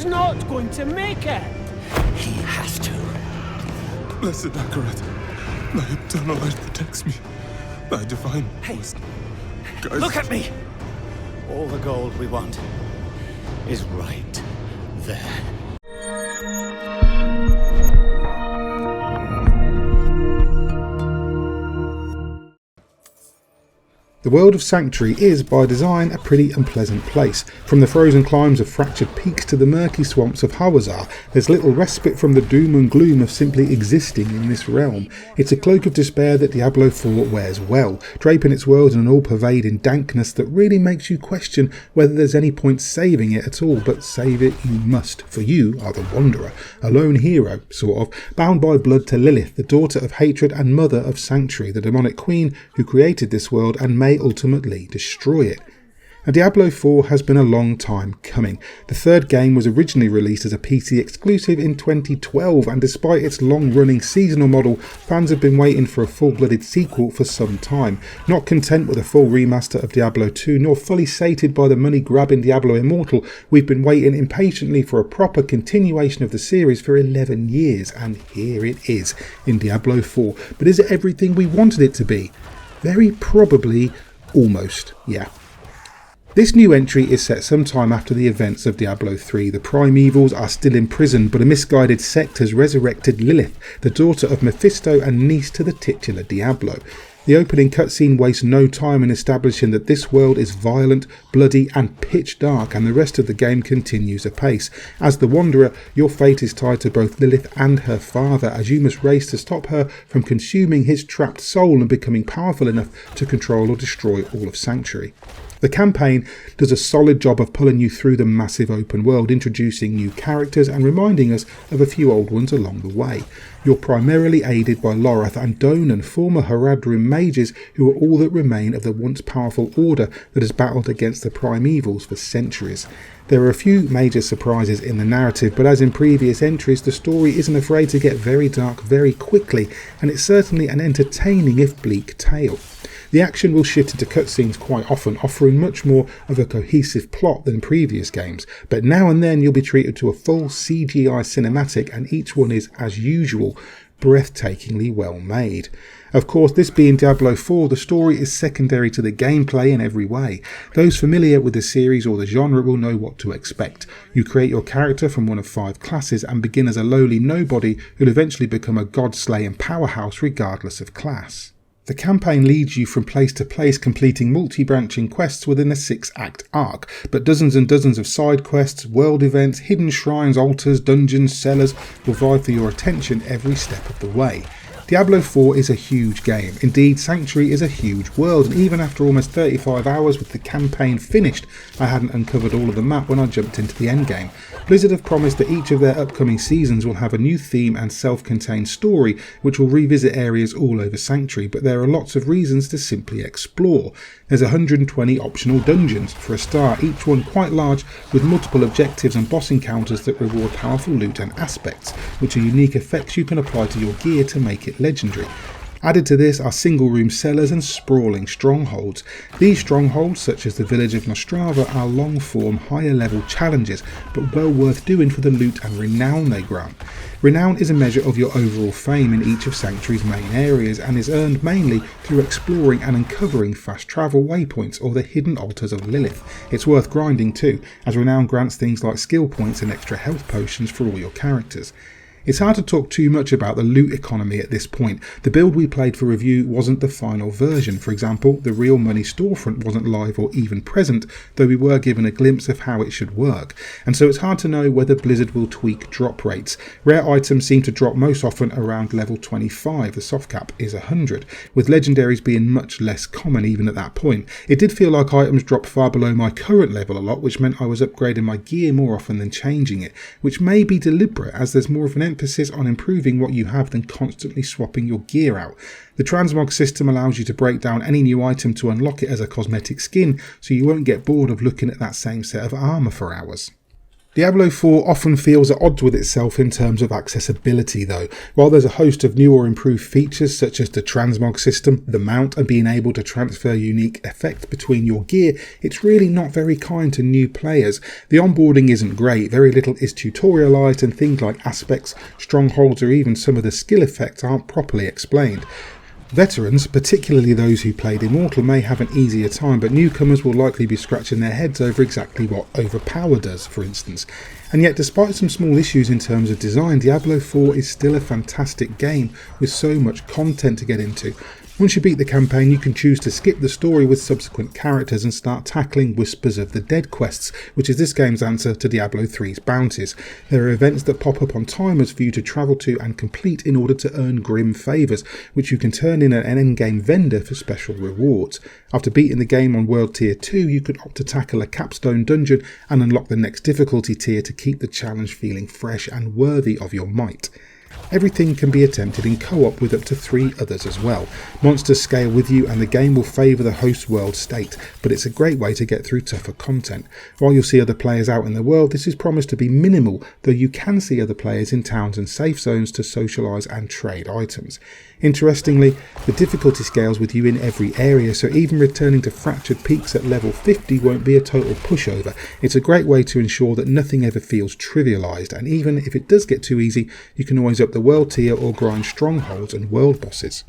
He's not going to make it. He has to. Blessed Akarat, thy eternal light protects me. Thy divine force guides Look at me! All the gold we want is right there. The world of Sanctuary is, by design, a pretty unpleasant place. From the frozen climbs of fractured peaks to the murky swamps of Hawezar, there's little respite from the doom and gloom of simply existing in this realm. It's a cloak of despair that Diablo 4 wears well, draping its world in an all-pervading dankness that really makes you question whether there's any point saving it at all, but save it you must, for you are the Wanderer, a lone hero, sort of, bound by blood to Lilith, the daughter of hatred and mother of Sanctuary, the demonic queen who created this world and may ultimately destroy it. And Diablo 4 has been a long time coming. The third game was originally released as a PC exclusive in 2012, and despite its long-running seasonal model, fans have been waiting for a full-blooded sequel for some time. Not content with a full remaster of Diablo 2, nor fully sated by the money-grabbing Diablo Immortal, we've been waiting impatiently for a proper continuation of the series for 11 years, and here it is in Diablo 4. But is it everything we wanted it to be? Very probably, almost, yeah. This new entry is set sometime after the events of Diablo 3. The Primevals are still imprisoned, but a misguided sect has resurrected Lilith, the daughter of Mephisto and niece to the titular Diablo. The opening cutscene wastes no time in establishing that this world is violent, bloody and pitch dark, and the rest of the game continues apace. As the Wanderer, your fate is tied to both Lilith and her father, as you must race to stop her from consuming his trapped soul and becoming powerful enough to control or destroy all of Sanctuary. The campaign does a solid job of pulling you through the massive open world, introducing new characters and reminding us of a few old ones along the way. You're primarily aided by Lorath and Donan, former Haradrim mages who are all that remain of the once powerful order that has battled against the Primevals for centuries. There are a few major surprises in the narrative, but as in previous entries, the story isn't afraid to get very dark very quickly, and it's certainly an entertaining if bleak tale. The action will shift into cutscenes quite often, offering much more of a cohesive plot than previous games, but now and then you'll be treated to a full CGI cinematic, and each one is, as usual, breathtakingly well made. Of course, this being Diablo 4, the story is secondary to the gameplay in every way. Those familiar with the series or the genre will know what to expect. You create your character from one of 5 classes and begin as a lowly nobody who'll eventually become a god-slaying powerhouse regardless of class. The campaign leads you from place to place, completing multi-branching quests within a 6-act arc, but dozens and dozens of side quests, world events, hidden shrines, altars, dungeons, cellars will vie for your attention every step of the way. Diablo 4 is a huge game. Indeed, Sanctuary is a huge world, and even after almost 35 hours with the campaign finished, I hadn't uncovered all of the map when I jumped into the endgame. Blizzard have promised that each of their upcoming seasons will have a new theme and self-contained story, which will revisit areas all over Sanctuary, but there are lots of reasons to simply explore. There's 120 optional dungeons, for a start, each one quite large, with multiple objectives and boss encounters that reward powerful loot and aspects, which are unique effects you can apply to your gear to make it legendary. Added to this are single room cellars and sprawling strongholds. These strongholds, such as the village of Nostrava, are long form, higher level challenges, but well worth doing for the loot and renown they grant. Renown is a measure of your overall fame in each of Sanctuary's main areas, and is earned mainly through exploring and uncovering fast travel waypoints or the hidden altars of Lilith. It's worth grinding too, as Renown grants things like skill points and extra health potions for all your characters. It's hard to talk too much about the loot economy at this point. The build we played for review wasn't the final version. For example, the real money storefront wasn't live or even present, though we were given a glimpse of how it should work. And so it's hard to know whether Blizzard will tweak drop rates. Rare items seem to drop most often around level 25, the soft cap is 100, with legendaries being much less common even at that point. It did feel like items dropped far below my current level a lot, which meant I was upgrading my gear more often than changing it, which may be deliberate as there's more of an emphasis on improving what you have than constantly swapping your gear out. The transmog system allows you to break down any new item to unlock it as a cosmetic skin, so you won't get bored of looking at that same set of armour for hours. Diablo 4 often feels at odds with itself in terms of accessibility though. While there's a host of new or improved features such as the transmog system, the mount and being able to transfer unique effects between your gear, it's really not very kind to new players. The onboarding isn't great, very little is tutorialised and things like aspects, strongholds or even some of the skill effects aren't properly explained. Veterans, particularly those who played Immortal, may have an easier time, but newcomers will likely be scratching their heads over exactly what Overpower does, for instance. And yet, despite some small issues in terms of design, Diablo 4 is still a fantastic game with so much content to get into. Once you beat the campaign, you can choose to skip the story with subsequent characters and start tackling Whispers of the Dead quests, which is this game's answer to Diablo 3's bounties. There are events that pop up on timers for you to travel to and complete in order to earn grim favours, which you can turn in at an endgame vendor for special rewards. After beating the game on World Tier 2, you could opt to tackle a capstone dungeon and unlock the next difficulty tier to keep the challenge feeling fresh and worthy of your might. Everything can be attempted in co-op with up to 3 others as well. Monsters scale with you and the game will favour the host world state, but it's a great way to get through tougher content. While you'll see other players out in the world, this is promised to be minimal, though you can see other players in towns and safe zones to socialise and trade items. Interestingly, the difficulty scales with you in every area, so even returning to Fractured Peaks at level 50 won't be a total pushover. It's a great way to ensure that nothing ever feels trivialised, and even if it does get too easy, you can always up the world tier or grind strongholds and world bosses.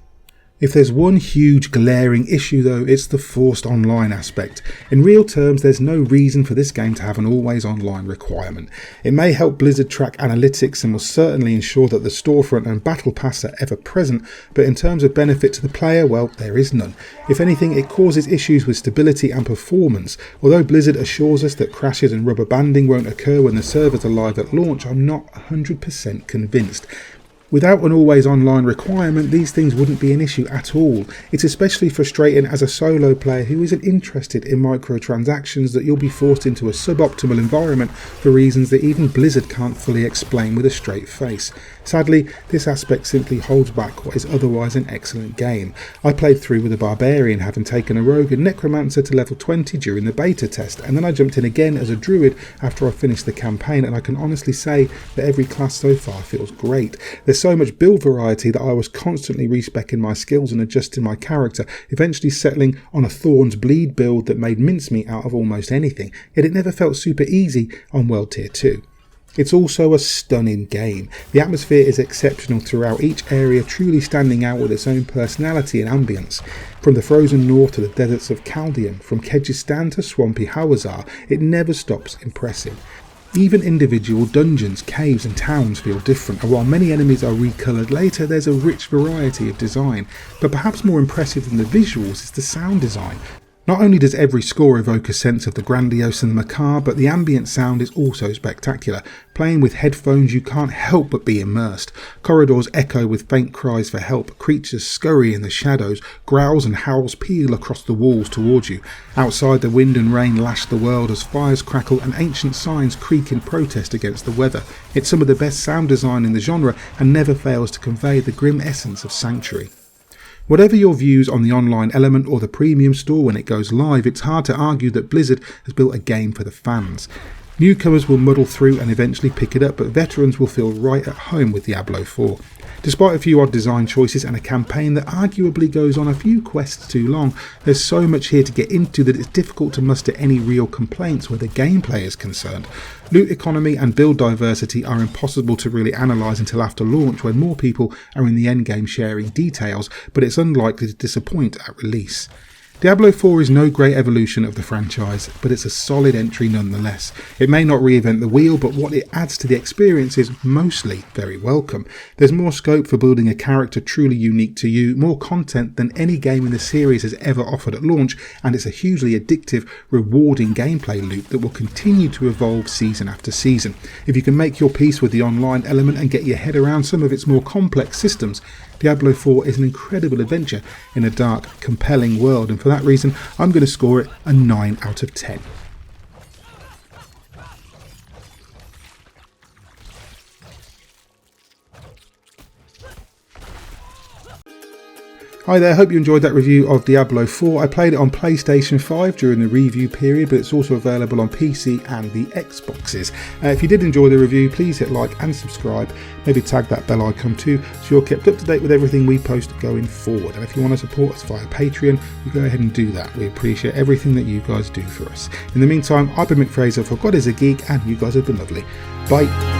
If there's one huge glaring issue though, it's the forced online aspect. In real terms, there's no reason for this game to have an always online requirement. It may help Blizzard track analytics and will certainly ensure that the storefront and battle pass are ever present, but in terms of benefit to the player, well, there is none. If anything, it causes issues with stability and performance. Although Blizzard assures us that crashes and rubber banding won't occur when the servers are live at launch, I'm not 100% convinced. Without an always online requirement, these things wouldn't be an issue at all. It's especially frustrating as a solo player who isn't interested in microtransactions that you'll be forced into a suboptimal environment for reasons that even Blizzard can't fully explain with a straight face. Sadly, this aspect simply holds back what is otherwise an excellent game. I played through with a barbarian, having taken a rogue and necromancer to level 20 during the beta test, and then I jumped in again as a druid after I finished the campaign, and I can honestly say that every class so far feels great. There's so much build variety that I was constantly respeccing my skills and adjusting my character, eventually settling on a Thorns Bleed build that made mincemeat out of almost anything, yet it never felt super easy on World Tier 2. It's also a stunning game. The atmosphere is exceptional throughout, each area truly standing out with its own personality and ambience. From the frozen north to the deserts of Caldeum, from Kejhistan to swampy Hawezar, it never stops impressing. Even individual dungeons, caves and towns feel different, and while many enemies are recoloured later, there's a rich variety of design. But perhaps more impressive than the visuals is the sound design. Not only does every score evoke a sense of the grandiose and the macabre, but the ambient sound is also spectacular. Playing with headphones, you can't help but be immersed. Corridors echo with faint cries for help, creatures scurry in the shadows, growls and howls peal across the walls towards you. Outside, the wind and rain lash the world as fires crackle and ancient signs creak in protest against the weather. It's some of the best sound design in the genre and never fails to convey the grim essence of Sanctuary. Whatever your views on the online element or the premium store when it goes live, it's hard to argue that Blizzard has built a game for the fans. Newcomers will muddle through and eventually pick it up, but veterans will feel right at home with Diablo 4. Despite a few odd design choices and a campaign that arguably goes on a few quests too long, there's so much here to get into that it's difficult to muster any real complaints where the gameplay is concerned. Loot economy and build diversity are impossible to really analyse until after launch when more people are in the endgame sharing details, but it's unlikely to disappoint at release. Diablo 4 is no great evolution of the franchise, but it's a solid entry nonetheless. It may not reinvent the wheel, but what it adds to the experience is mostly very welcome. There's more scope for building a character truly unique to you, more content than any game in the series has ever offered at launch, and it's a hugely addictive, rewarding gameplay loop that will continue to evolve season after season. If you can make your peace with the online element and get your head around some of its more complex systems, Diablo 4 is an incredible adventure in a dark, compelling world, and for that reason I'm going to score it a 9 out of 10. Hi there, hope you enjoyed that review of Diablo 4. I played it on PlayStation 5 during the review period, but it's also available on PC and the Xboxes. If you did enjoy the review, please hit like and subscribe. Maybe tag that bell icon too, so you're kept up to date with everything we post going forward. And if you want to support us via Patreon, you go ahead and do that. We appreciate everything that you guys do for us. In the meantime, I've been Hawezar for God is a Geek, and you guys have been lovely. Bye.